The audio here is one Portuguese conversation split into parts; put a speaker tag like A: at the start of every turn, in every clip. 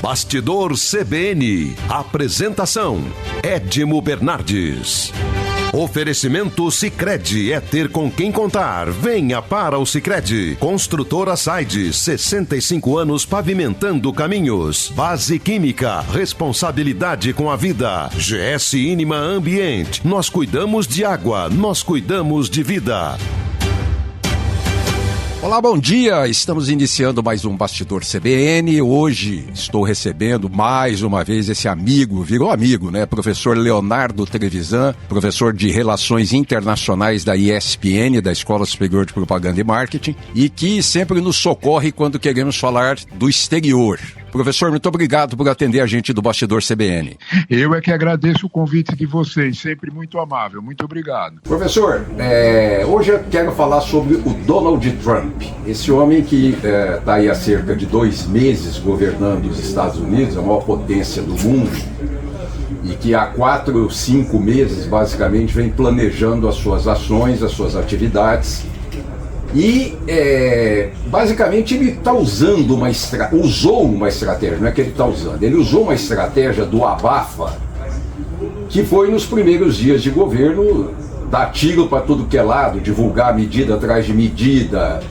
A: Bastidor CBN. Apresentação: Edmo Bernardes. Oferecimento Sicredi, é ter com quem contar. Venha para o Sicredi. Construtora Saide, 65 anos pavimentando caminhos. Base Química, responsabilidade com a vida. GS Inima Ambiente, nós cuidamos de água, nós cuidamos de vida.
B: Olá, bom dia. Estamos iniciando mais um Bastidor CBN. Hoje estou recebendo mais uma vez esse amigo, virou amigo, né? Professor Leonardo Trevisan, professor de Relações Internacionais da ESPN, da Escola Superior de Propaganda e Marketing, e que sempre nos socorre quando queremos falar do exterior. Professor, muito obrigado por atender a gente do Bastidor CBN.
C: Eu é que agradeço o convite de vocês, sempre muito amável. Muito obrigado.
B: Professor, hoje eu quero falar sobre o Donald Trump, esse homem que está aí há cerca de 2 meses governando os Estados Unidos, a maior potência do mundo, e que há 4 ou 5 meses, basicamente, vem planejando as suas ações, as suas atividades. E, basicamente, ele está usando usou uma estratégia, não é que ele está usando, ele usou uma estratégia do abafa, que foi nos primeiros dias de governo, dar tiro para tudo que é lado, divulgar medida atrás de medida.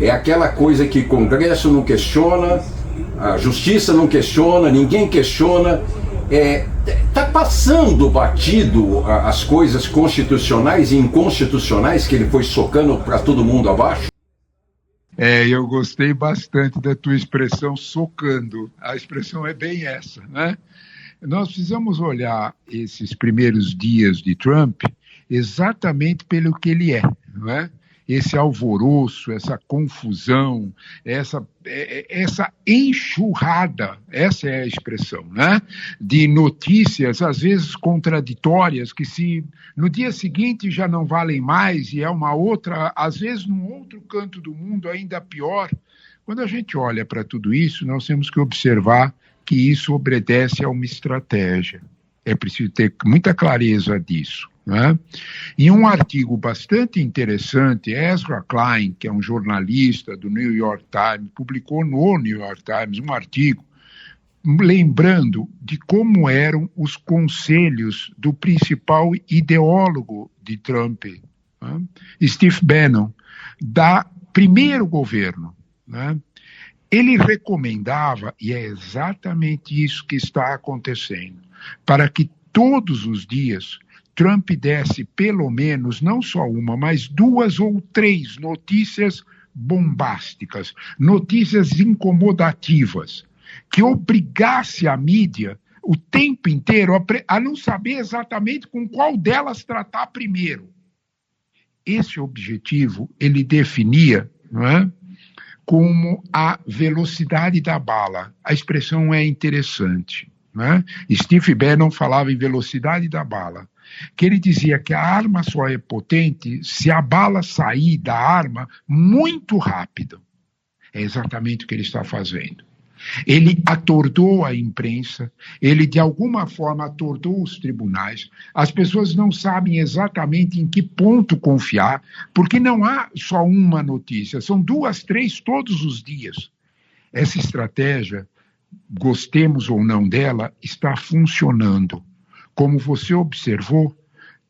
B: É aquela coisa que o Congresso não questiona, a Justiça não questiona, ninguém questiona. Está passando batido as coisas constitucionais e inconstitucionais que ele foi socando para todo mundo abaixo?
C: Eu gostei bastante da tua expressão socando. A expressão é bem essa, né? Nós precisamos olhar esses primeiros dias de Trump exatamente pelo que ele é, não é? Esse alvoroço, essa confusão, essa enxurrada, essa é a expressão, né? De notícias, às vezes contraditórias, que no dia seguinte já não valem mais e é uma outra, às vezes num outro canto do mundo ainda pior. Quando a gente olha para tudo isso, nós temos que observar que isso obedece a uma estratégia. É preciso ter muita clareza disso. Né? Em um artigo bastante interessante, Ezra Klein, que é um jornalista do New York Times, publicou no New York Times um artigo lembrando de como eram os conselhos do principal ideólogo de Trump, né? Steve Bannon, da primeiro governo. Né? Ele recomendava, e é exatamente isso que está acontecendo, para que todos os dias Trump desse pelo menos, não só uma, mas 2 ou 3 notícias bombásticas, notícias incomodativas, que obrigasse a mídia o tempo inteiro a não saber exatamente com qual delas tratar primeiro. Esse objetivo ele definia, não é, como a velocidade da bala. A expressão é interessante. Né? Steve Bannon falava em velocidade da bala, que ele dizia que a arma só é potente se a bala sair da arma muito rápido. É exatamente o que ele está fazendo. Ele atordou a imprensa, ele de alguma forma atordou os tribunais, as pessoas não sabem exatamente em que ponto confiar, porque não há só uma notícia, são 2, 3 todos os dias. Essa estratégia, gostemos ou não dela, está funcionando. Como você observou,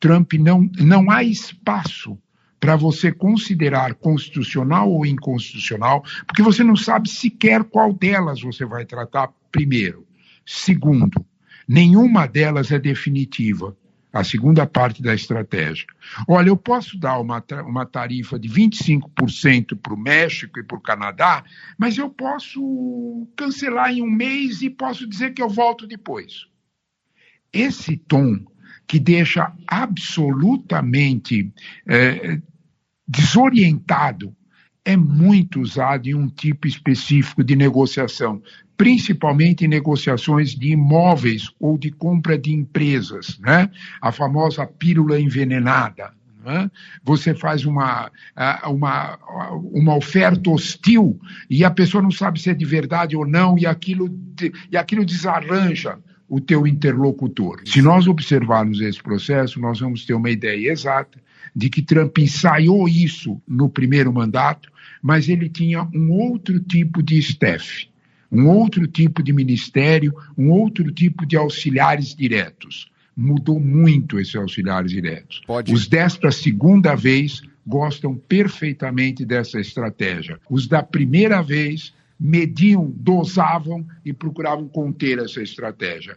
C: Trump não há espaço para você considerar constitucional ou inconstitucional, porque você não sabe sequer qual delas você vai tratar primeiro. Segundo, nenhuma delas é definitiva. A segunda parte da estratégia. Olha, eu posso dar uma tarifa de 25% para o México e para o Canadá, mas eu posso cancelar em 1 mês e posso dizer que eu volto depois. Esse tom que deixa absolutamente desorientado é muito usado em um tipo específico de negociação, principalmente em negociações de imóveis ou de compra de empresas, né? A famosa pílula envenenada. Né? Você faz uma oferta hostil e a pessoa não sabe se é de verdade ou não e aquilo desarranja o teu interlocutor. Se nós observarmos esse processo, nós vamos ter uma ideia exata de que Trump ensaiou isso no primeiro mandato, mas ele tinha um outro tipo de staff, um outro tipo de ministério, um outro tipo de auxiliares diretos. Mudou muito esses auxiliares diretos. Os desta segunda vez gostam perfeitamente dessa estratégia. Os da primeira vez mediam, dosavam e procuravam conter essa estratégia.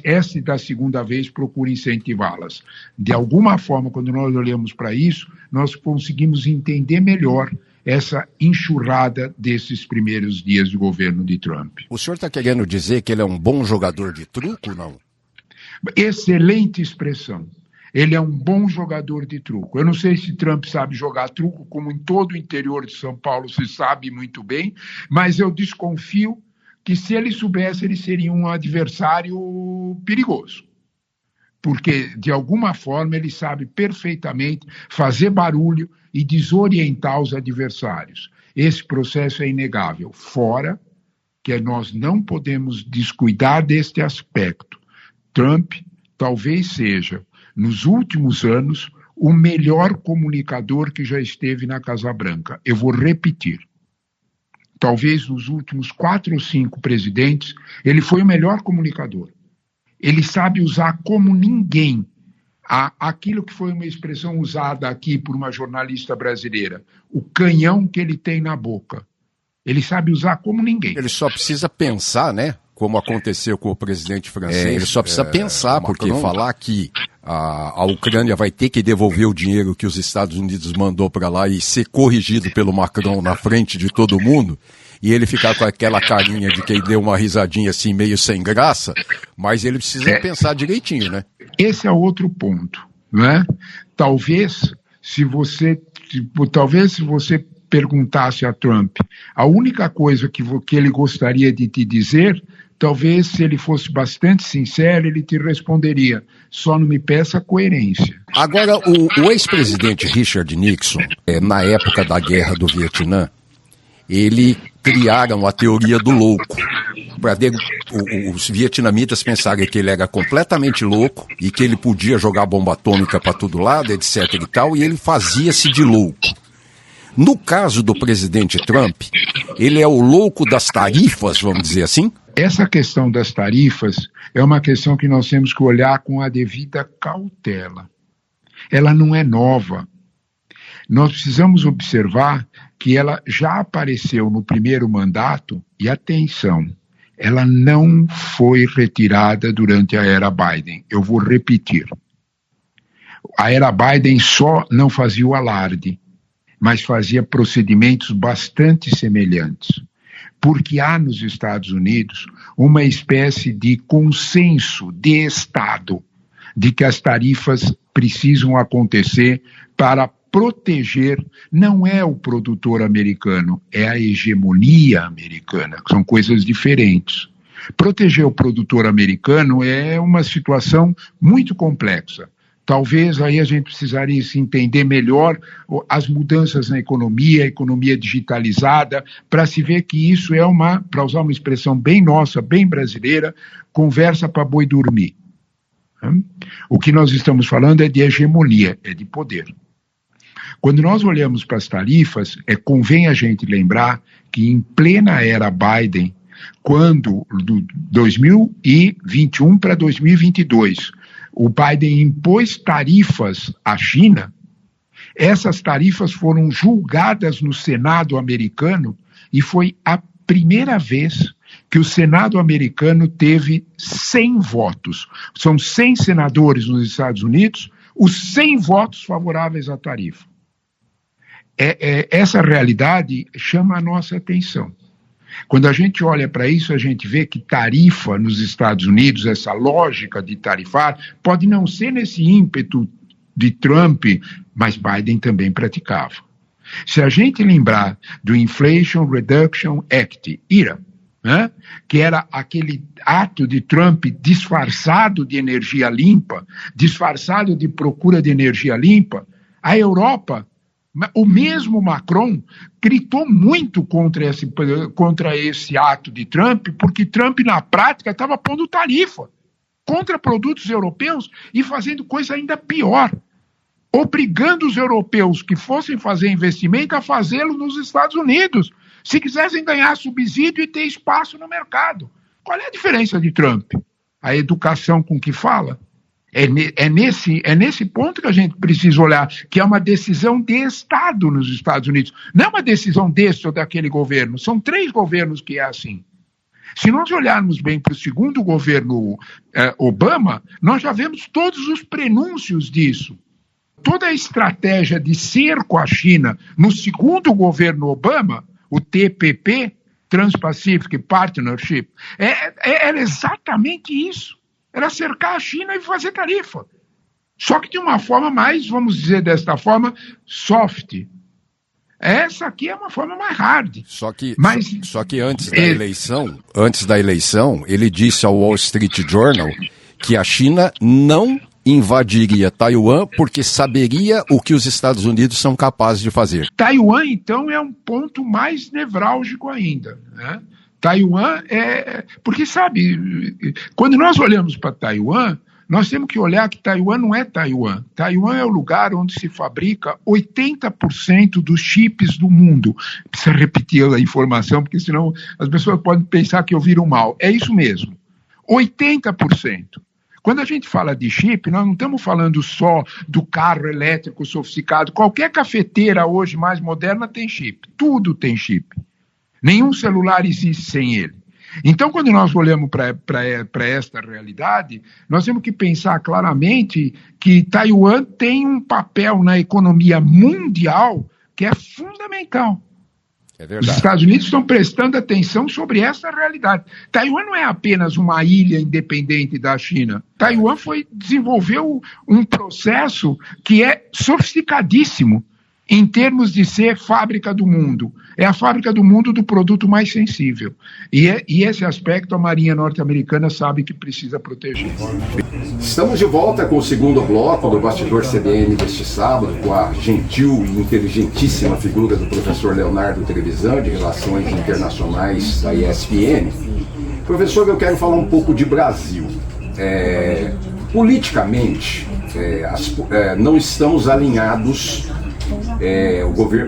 C: Essa da segunda vez procura incentivá-las. De alguma forma, quando nós olhamos para isso, nós conseguimos entender melhor essa enxurrada desses primeiros dias de governo de Trump.
D: O senhor está querendo dizer que ele é um bom jogador de truco, não?
C: Excelente expressão. Ele é um bom jogador de truco. Eu não sei se Trump sabe jogar truco, como em todo o interior de São Paulo se sabe muito bem, mas eu desconfio que se ele soubesse, ele seria um adversário perigoso. Porque, de alguma forma, ele sabe perfeitamente fazer barulho e desorientar os adversários. Esse processo é inegável. Fora que nós não podemos descuidar deste aspecto. Trump talvez seja, nos últimos anos, o melhor comunicador que já esteve na Casa Branca. Eu vou repetir. Talvez nos últimos 4 ou 5 presidentes, ele foi o melhor comunicador. Ele sabe usar como ninguém aquilo que foi uma expressão usada aqui por uma jornalista brasileira, o canhão que ele tem na boca. Ele sabe usar como ninguém.
D: Ele só precisa pensar, né? Como aconteceu com o presidente francês. Ele só precisa pensar, porque falar que a Ucrânia vai ter que devolver o dinheiro que os Estados Unidos mandou para lá e ser corrigido pelo Macron na frente de todo mundo, e ele ficar com aquela carinha de que ele deu uma risadinha assim meio sem graça, mas ele precisa pensar direitinho, né?
C: Esse é outro ponto, né? Talvez se você perguntasse a Trump a única coisa que ele gostaria de te dizer, talvez se ele fosse bastante sincero, ele te responderia: só não me peça coerência.
D: Agora, o ex-presidente Richard Nixon, na época da Guerra do Vietnã, ele criaram a teoria do louco. Os vietnamitas pensaram que ele era completamente louco e que ele podia jogar bomba atômica para todo lado, etc e tal, e ele fazia-se de louco. No caso do presidente Trump, ele é o louco das tarifas, vamos dizer assim?
C: Essa questão das tarifas é uma questão que nós temos que olhar com a devida cautela. Ela não é nova. Nós precisamos observar que ela já apareceu no primeiro mandato e, atenção, ela não foi retirada durante a era Biden. Eu vou repetir. A era Biden só não fazia o alarde, mas fazia procedimentos bastante semelhantes. Porque há nos Estados Unidos uma espécie de consenso de Estado de que as tarifas precisam acontecer para proteger, não é o produtor americano, é a hegemonia americana, que são coisas diferentes. Proteger o produtor americano é uma situação muito complexa. Talvez aí a gente precisaria se entender melhor as mudanças na economia, a economia digitalizada, para se ver que isso é para usar uma expressão bem nossa, bem brasileira, conversa para boi dormir. O que nós estamos falando é de hegemonia, é de poder. Quando nós olhamos para as tarifas, convém a gente lembrar que em plena era Biden, quando, do 2021 para 2022, o Biden impôs tarifas à China, essas tarifas foram julgadas no Senado americano e foi a primeira vez que o Senado americano teve 100 votos. São 100 senadores nos Estados Unidos, os 100 votos favoráveis à tarifa. Essa realidade chama a nossa atenção. Quando a gente olha para isso, a gente vê que tarifa nos Estados Unidos, essa lógica de tarifar, pode não ser nesse ímpeto de Trump, mas Biden também praticava. Se a gente lembrar do Inflation Reduction Act, IRA, né, que era aquele ato de Trump disfarçado de energia limpa, disfarçado de procura de energia limpa, a Europa, o mesmo Macron, gritou muito contra esse ato de Trump, porque Trump, na prática, estava pondo tarifa contra produtos europeus e fazendo coisa ainda pior, obrigando os europeus que fossem fazer investimento a fazê-lo nos Estados Unidos. se quisessem ganhar subsídio e ter espaço no mercado. Qual é a diferença de Trump? A educação com que fala? É nesse ponto que a gente precisa olhar, que é uma decisão de Estado nos Estados Unidos. Não é uma decisão desse ou daquele governo. São 3 governos que é assim. Se nós olharmos bem para o segundo governo Obama, nós já vemos todos os prenúncios disso. Toda a estratégia de cerco à China no segundo governo Obama, o TPP, Trans-Pacific Partnership, era exatamente isso. Era cercar a China e fazer tarifa. Só que de uma forma mais, vamos dizer desta forma, soft. Essa aqui é uma forma mais hard.
D: Só que antes da eleição, ele disse ao Wall Street Journal que a China não invadiria Taiwan porque saberia o que os Estados Unidos são capazes de fazer.
C: Taiwan, então, é um ponto mais nevrálgico ainda, né? Taiwan porque, sabe, quando nós olhamos para Taiwan, nós temos que olhar que Taiwan não é Taiwan. Taiwan é o lugar onde se fabrica 80% dos chips do mundo. Precisa repetir a informação, porque senão as pessoas podem pensar que eu viro mal. É isso mesmo, 80%. Quando a gente fala de chip, nós não estamos falando só do carro elétrico sofisticado. Qualquer cafeteira hoje mais moderna tem chip. Tudo tem chip. Nenhum celular existe sem ele. Então, quando nós olhamos para esta realidade, nós temos que pensar claramente que Taiwan tem um papel na economia mundial que é fundamental.
D: É verdade.
C: Os Estados Unidos estão prestando atenção sobre essa realidade. Taiwan não é apenas uma ilha independente da China. Taiwan desenvolveu um processo que é sofisticadíssimo em termos de ser fábrica do mundo. É a fábrica do mundo do produto mais sensível. E esse aspecto a Marinha norte-americana sabe que precisa proteger.
B: Estamos de volta com o segundo bloco do Bastidor CBN deste sábado, com a gentil e inteligentíssima figura do professor Leonardo Trevisan, de Relações Internacionais da ESPN. Professor, eu quero falar um pouco de Brasil. Politicamente, não estamos alinhados.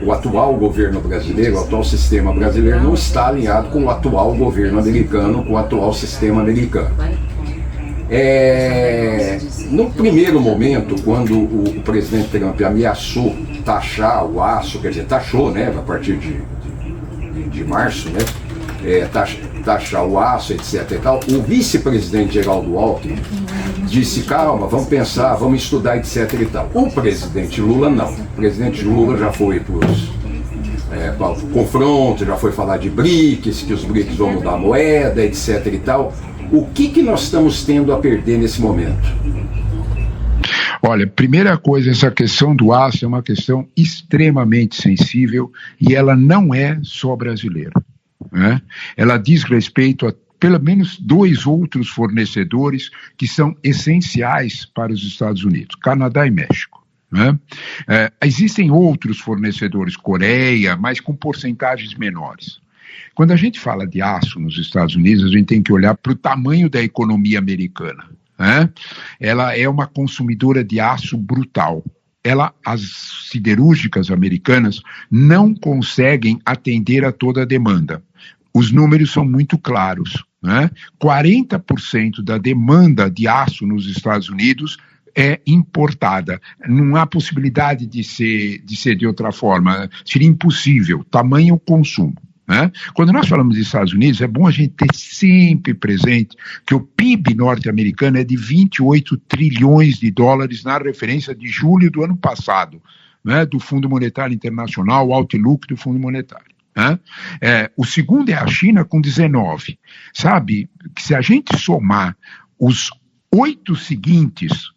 B: O atual governo brasileiro, o atual sistema brasileiro não está alinhado com o atual governo americano, com o atual sistema americano. No primeiro momento, quando o presidente Trump ameaçou taxar o aço, quer dizer, taxou, né, a partir de março, né, taxar o aço, etc. e tal, o vice-presidente Geraldo Alckmin disse, calma, vamos pensar, vamos estudar, etc. e tal. O presidente Lula não. O presidente Lula já foi para o confronto, já foi falar de BRICS, que os BRICS vão mudar a moeda, etc. e tal. O que nós estamos tendo a perder nesse momento?
C: Olha, primeira coisa, essa questão do aço é uma questão extremamente sensível e ela não é só brasileira, né? Ela diz respeito a pelo menos 2 outros fornecedores que são essenciais para os Estados Unidos, Canadá e México, né? Existem outros fornecedores, Coreia, mas com porcentagens menores. Quando a gente fala de aço nos Estados Unidos, a gente tem que olhar para o tamanho da economia americana, né? Ela é uma consumidora de aço brutal. As siderúrgicas americanas não conseguem atender a toda a demanda. Os números são muito claros, né? 40% da demanda de aço nos Estados Unidos é importada. Não há possibilidade de ser de outra forma. Seria impossível, tamanho consumo, né? Quando nós falamos dos Estados Unidos, é bom a gente ter sempre presente que o PIB norte-americano é de 28 trilhões de dólares na referência de julho do ano passado, né? Do Fundo Monetário Internacional, o Outlook do Fundo Monetário. O segundo é a China com 19. Sabe que se a gente somar os 8 seguintes,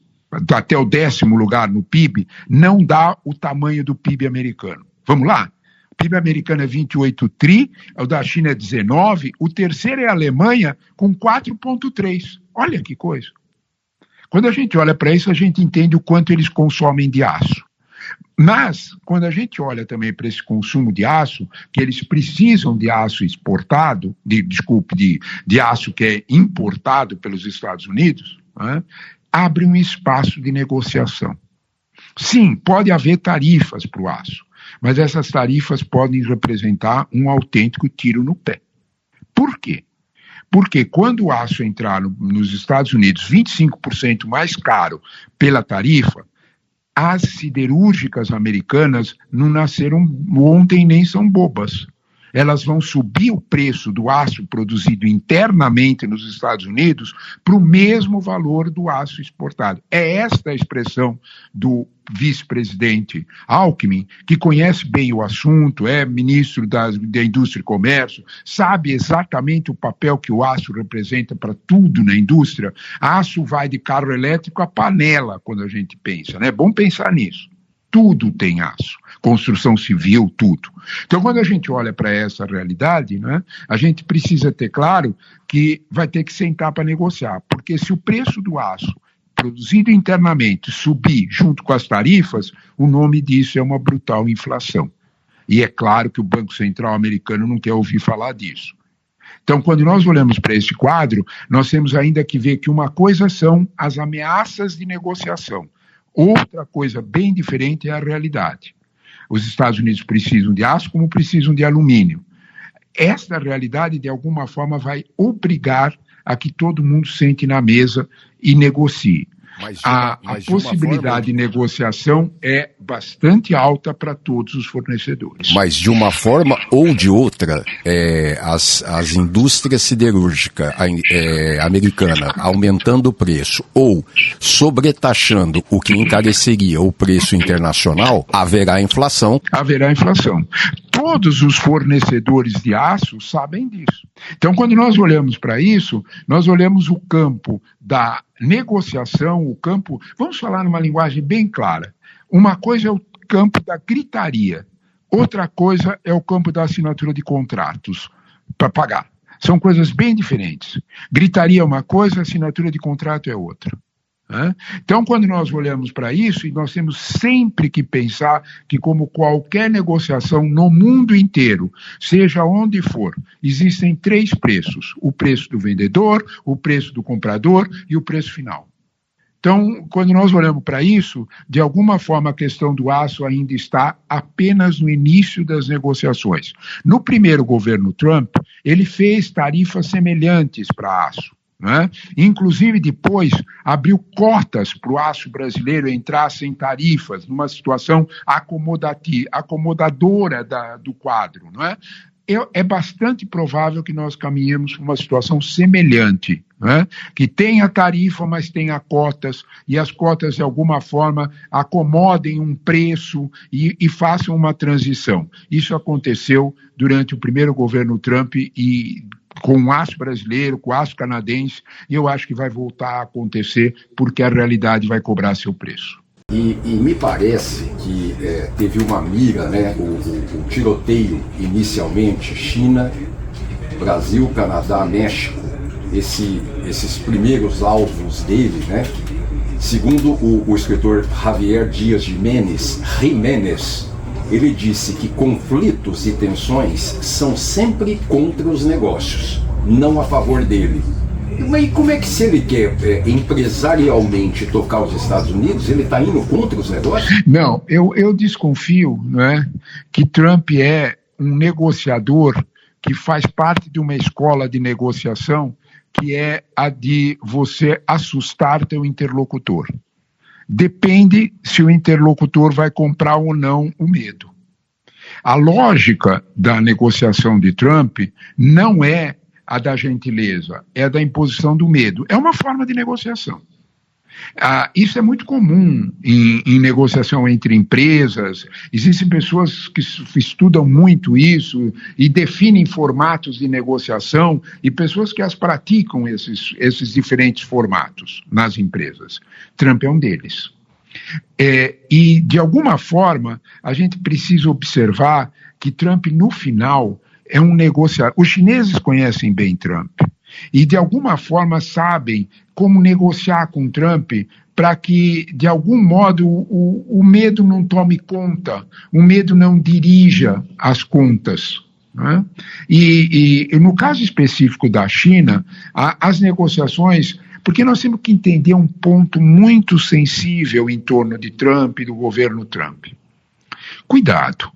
C: até o 10º lugar no PIB, não dá o tamanho do PIB americano. Vamos lá? O PIB americano é 28 tri, o da China é 19, o terceiro é a Alemanha com 4,3. Olha que coisa. Quando a gente olha para isso, a gente entende o quanto eles consomem de aço. Mas, quando a gente olha também para esse consumo de aço, que eles precisam de aço exportado, de aço que é importado pelos Estados Unidos, né, abre um espaço de negociação. Sim, pode haver tarifas para o aço, mas essas tarifas podem representar um autêntico tiro no pé. Por quê? Porque quando o aço entrar nos Estados Unidos 25% mais caro pela tarifa, as siderúrgicas americanas não nasceram ontem nem são bobas. Elas vão subir o preço do aço produzido internamente nos Estados Unidos para o mesmo valor do aço exportado. É esta a expressão do vice-presidente Alckmin, que conhece bem o assunto, é ministro da Indústria e Comércio, sabe exatamente o papel que o aço representa para tudo na indústria. Aço vai de carro elétrico a panela, quando a gente pensa, né? É bom pensar nisso. Tudo tem aço, construção civil, tudo. Então, quando a gente olha para essa realidade, né, a gente precisa ter claro que vai ter que sentar para negociar, porque se o preço do aço produzido internamente subir junto com as tarifas, o nome disso é uma brutal inflação. E é claro que o Banco Central americano não quer ouvir falar disso. Então, quando nós olhamos para esse quadro, nós temos ainda que ver que uma coisa são as ameaças de negociação. Outra coisa bem diferente é a realidade. Os Estados Unidos precisam de aço como precisam de alumínio. Esta realidade, de alguma forma, vai obrigar a que todo mundo sente na mesa e negocie. A possibilidade de negociação é bastante alta para todos os fornecedores.
D: Mas de uma forma ou de outra, as indústrias siderúrgicas americana aumentando o preço ou sobretaxando o que encareceria o preço internacional, haverá inflação.
C: Haverá inflação. Todos os fornecedores de aço sabem disso. Então, quando nós olhamos para isso, nós olhamos o campo da negociação, o campo... Vamos falar numa linguagem bem clara. Uma coisa é o campo da gritaria, outra coisa é o campo da assinatura de contratos para pagar. São coisas bem diferentes. Gritaria é uma coisa, assinatura de contrato é outra. Então, quando nós olhamos para isso, e nós temos sempre que pensar que, como qualquer negociação no mundo inteiro, seja onde for, existem 3 preços: o preço do vendedor, o preço do comprador e o preço final. Então, quando nós olhamos para isso, de alguma forma a questão do aço ainda está apenas no início das negociações. No primeiro governo Trump, ele fez tarifas semelhantes para aço. Né? Inclusive depois abriu cotas para o aço brasileiro entrar sem tarifas, numa situação acomodadora do quadro. Não é? É bastante provável que nós caminhemos para uma situação semelhante, né? Que tenha tarifa, mas tenha cotas, e as cotas de alguma forma acomodem um preço e façam uma transição. Isso aconteceu durante o primeiro governo Trump e com o aço brasileiro, com o aço canadense, e eu acho que vai voltar a acontecer porque a realidade vai cobrar seu preço.
B: E me parece que teve uma mira, né, o tiroteio inicialmente, China, Brasil, Canadá, México, esses primeiros alvos dele, né? Segundo o escritor Javier Dias Jiménez, ele disse que conflitos e tensões são sempre contra os negócios, não a favor dele. Mas como é que, se ele quer empresarialmente tocar os Estados Unidos, ele está indo contra os negócios?
C: Não, eu desconfio, né, que Trump é um negociador que faz parte de uma escola de negociação que é a de você assustar teu interlocutor. Depende se o interlocutor vai comprar ou não o medo. A lógica da negociação de Trump não é a da gentileza, é a da imposição do medo. É uma forma de negociação. Isso é muito comum em negociação entre empresas. Existem pessoas que estudam muito isso e definem formatos de negociação e pessoas que as praticam esses diferentes formatos nas empresas. Trump é um deles. E, de alguma forma, a gente precisa observar que Trump, no final, é um negociador. Os chineses conhecem bem Trump e, de alguma forma, sabem como negociar com Trump para que, de algum modo, o medo não tome conta, o medo não dirija as contas. Né? E no caso específico da China, as negociações... Porque nós temos que entender um ponto muito sensível em torno de Trump e do governo Trump. Cuidado,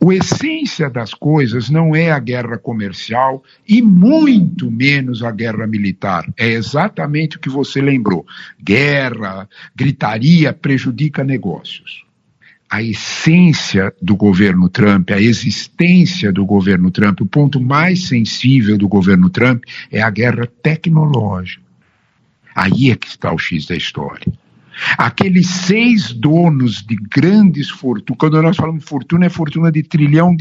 C: A essência das coisas não é a guerra comercial e muito menos a guerra militar. É exatamente o que você lembrou. Guerra, gritaria prejudica negócios. A essência do governo Trump, a existência do governo Trump, o ponto mais sensível do governo Trump é a guerra tecnológica. Aí é que está o X da história. Aqueles 6 donos de grandes fortunas, quando nós falamos fortuna, é fortuna de $1 trilhão,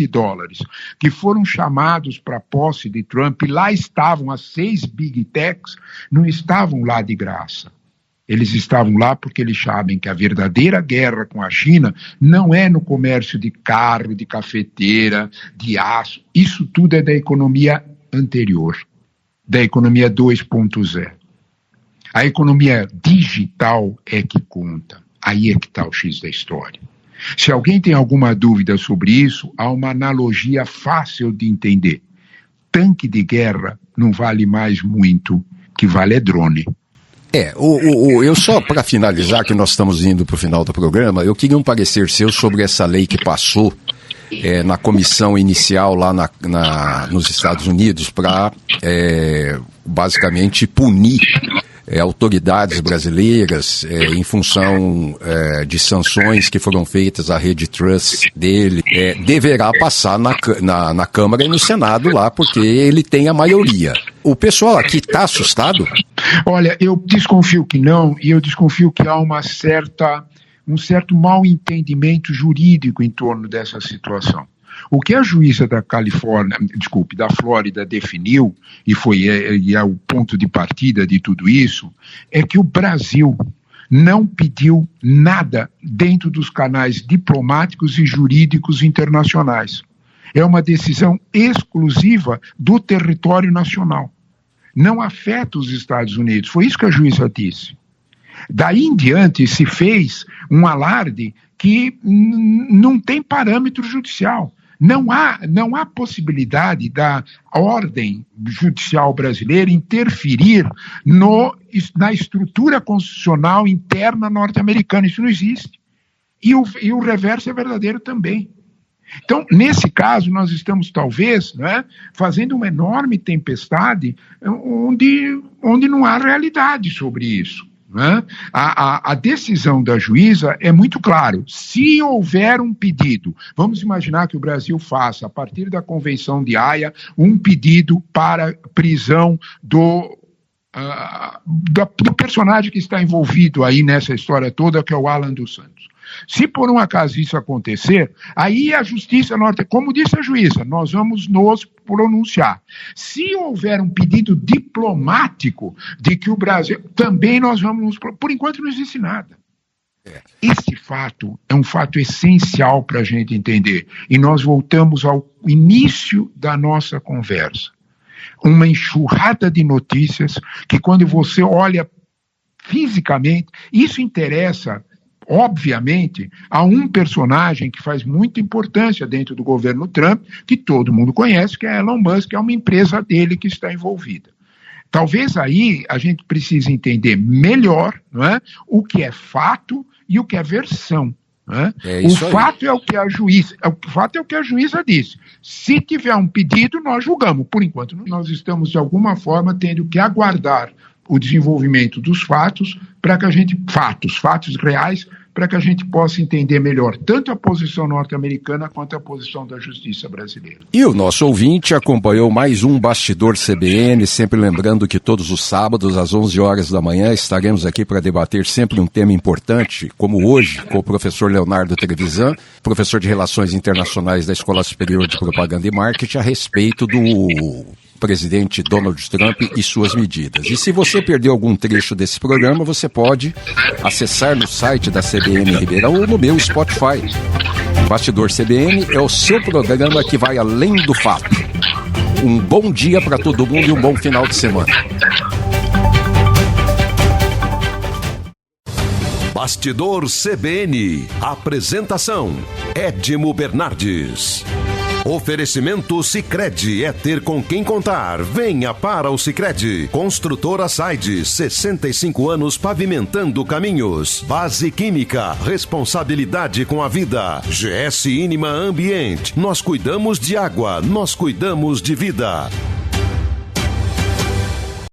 C: que foram chamados para a posse de Trump, e lá estavam as 6 big techs, não estavam lá de graça. Eles estavam lá porque eles sabem que a verdadeira guerra com a China não é no comércio de carro, de cafeteira, de aço. Isso tudo é da economia anterior, da economia 2.0. A economia digital é que conta. Aí é que está o X da história. Se alguém tem alguma dúvida sobre isso, há uma analogia fácil de entender. Tanque de guerra não vale mais muito, que vale é drone.
D: Eu só para finalizar, que nós estamos indo para o final do programa, eu queria um parecer seu sobre essa lei que passou na comissão inicial lá nos Estados Unidos para basicamente punir autoridades brasileiras em função de sanções que foram feitas à rede Trust dele, deverá passar na Câmara e no Senado lá, porque ele tem a maioria. O pessoal aqui está assustado?
C: Olha, eu desconfio que não, e eu desconfio que há um certo mal entendimento jurídico em torno dessa situação. O que a juíza da Flórida definiu, e é o ponto de partida de tudo isso, é que o Brasil não pediu nada dentro dos canais diplomáticos e jurídicos internacionais. É uma decisão exclusiva do território nacional. Não afeta os Estados Unidos. Foi isso que a juíza disse. Daí em diante se fez um alarde que não tem parâmetro judicial. Não há possibilidade da ordem judicial brasileira interferir na estrutura constitucional interna norte-americana. Isso não existe. E o reverso é verdadeiro também. Então, nesse caso, nós estamos, talvez, fazendo uma enorme tempestade onde não há realidade sobre isso. A decisão da juíza é muito claro. Se houver um pedido, vamos imaginar que o Brasil faça, a partir da Convenção de Haia, um pedido para prisão do personagem que está envolvido aí nessa história toda, que é o Alan dos Santos. Se por um acaso isso acontecer, aí a justiça como disse a juíza, nós vamos nos pronunciar. Se houver um pedido diplomático de que o Brasil, também nós vamos por enquanto não existe nada. Esse fato é um fato essencial para a gente entender. E nós voltamos ao início da nossa conversa. Uma enxurrada de notícias que, quando você olha fisicamente, isso interessa, obviamente, a um personagem que faz muita importância dentro do governo Trump, que todo mundo conhece, que é Elon Musk, que é uma empresa dele que está envolvida. Talvez aí a gente precise entender melhor, o que é fato e o que é versão. O fato é o que a juíza disse. Se tiver um pedido, nós julgamos. Por enquanto, nós estamos, de alguma forma, tendo que aguardar o desenvolvimento dos fatos, para que a gente, fatos reais, para que a gente possa entender melhor tanto a posição norte-americana quanto a posição da justiça brasileira.
D: E o nosso ouvinte acompanhou mais um Bastidor CBN, sempre lembrando que todos os sábados, às 11 horas da manhã, estaremos aqui para debater sempre um tema importante, como hoje, com o professor Leonardo Trevisan, professor de Relações Internacionais da Escola Superior de Propaganda e Marketing, a respeito do presidente Donald Trump e suas medidas. E se você perdeu algum trecho desse programa, você pode acessar no site da CBN Ribeirão ou no meu Spotify. Bastidor CBN é o seu programa que vai além do fato. Um bom dia para todo mundo e um bom final de semana.
A: Bastidor CBN. Apresentação: Edmo Bernardes. Oferecimento Sicredi é ter com quem contar. Venha para o Sicredi. Construtora Saide, 65 anos pavimentando caminhos. Base Química, responsabilidade com a vida. GS Inima Ambiente, nós cuidamos de água, nós cuidamos de vida.